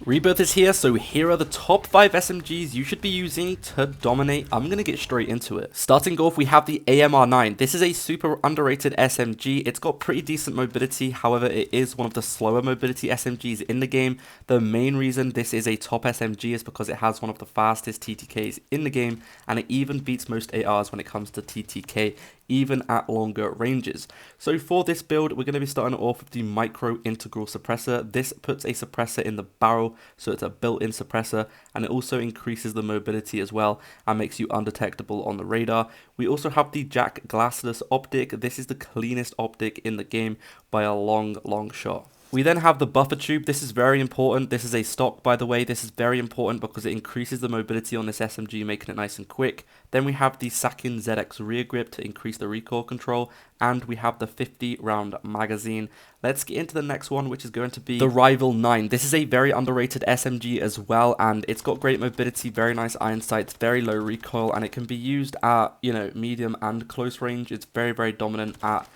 Rebirth is here, so here are the top 5 SMGs you should be using to dominate. I'm going to get straight into it. Starting off, we have the AMR9. This is a super underrated SMG. It's got pretty decent mobility, however, it is one of the slower mobility SMGs in the game. The main reason this is a top SMG is because it has one of the fastest TTKs in the game, and it even beats most ARs when it comes to TTK, even at longer ranges. So for this build, we're going to be starting off with the micro integral suppressor. This puts a suppressor in the barrel, so it's a built-in suppressor, and it also increases the mobility as well and makes you undetectable on the radar. We also have the Jack glassless optic. This is the cleanest optic in the game by a long shot. We then have the buffer tube. This is very important. This is a stock, by the way. This is very important because it increases the mobility on this SMG, making it nice and quick. Then we have the Sakin ZX rear grip to increase the recoil control, and we have the 50 round magazine. Let's get into the next one, which is going to be the Rival 9. This is a very underrated SMG as well, and it's got great mobility, very nice iron sights, very low recoil, and it can be used at, medium and close range. It's very dominant at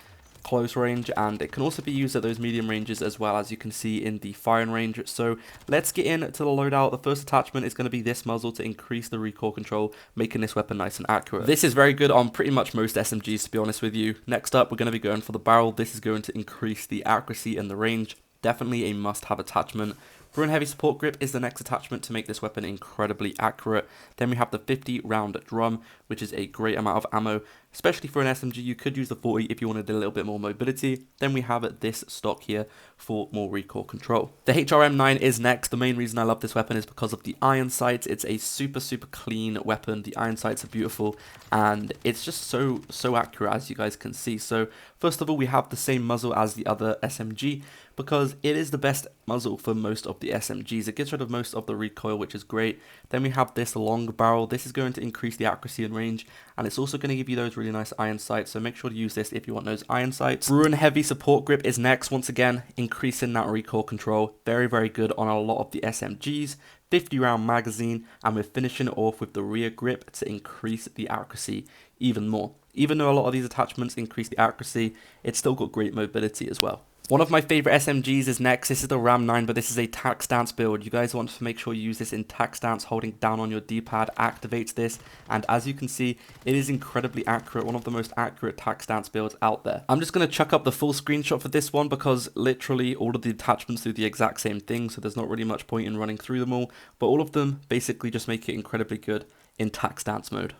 close range, and it can also be used at those medium ranges as well, as you can see in the firing range. So let's get into the loadout. The first attachment is going to be this muzzle to increase the recoil control, making this weapon nice and accurate. This is very good on pretty much most SMGs, to be honest with you. Next up, we're going to be going for the barrel. This is going to increase the accuracy and the range. Definitely a must-have attachment. Rune Heavy Support Grip is the next attachment to make this weapon incredibly accurate. Then we have the 50 round drum, which is a great amount of ammo, especially for an SMG. You could use the 40 if you wanted a little bit more mobility. Then we have this stock here for more recoil control. The HRM9 is next. The main reason I love this weapon is because of the iron sights. It's a super clean weapon. The iron sights are beautiful, and it's just so accurate, as you guys can see. So first of all, we have the same muzzle as the other SMG, because it is the best muzzle for most of the SMGs. It gets rid of most of the recoil, which is great. Then we have this long barrel. This is going to increase the accuracy and range, and it's also going to give you those really nice iron sights, so make sure to use this if you want those iron sights. Rune Heavy Support Grip is next. Once again, increasing that recoil control. Very good on a lot of the SMGs. 50 round magazine, and we're finishing it off with the rear grip to increase the accuracy even more. Even though a lot of these attachments increase the accuracy, it's still got great mobility as well. One of my favorite SMGs is next. This is the Ram 9, but this is a tac stance build. You guys want to make sure you use this in tac stance. Holding down on your D-pad activates this, and as you can see, it is incredibly accurate. One of the most accurate tac stance builds out there. I'm just going to chuck up the full screenshot for this one because literally all of the attachments do the exact same thing, so there's not really much point in running through them all, but all of them basically just make it incredibly good in tac stance mode.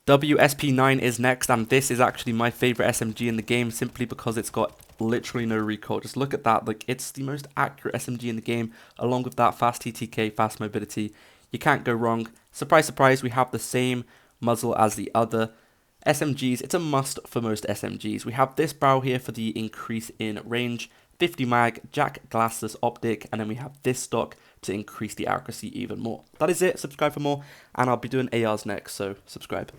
WSP9 is next, and this is actually my favorite SMG in the game simply because it's got literally no recoil. Just look at that. Like, it's the most accurate SMG in the game, along with that fast TTK, fast mobility. You can't go wrong. Surprise, we have the same muzzle as the other SMGs. It's a must for most SMGs. We have this barrel here for the increase in range, 50 mag, Jack glassless optic, and then we have this stock to increase the accuracy even more. That is it. Subscribe for more, and I'll be doing ARs next, so subscribe.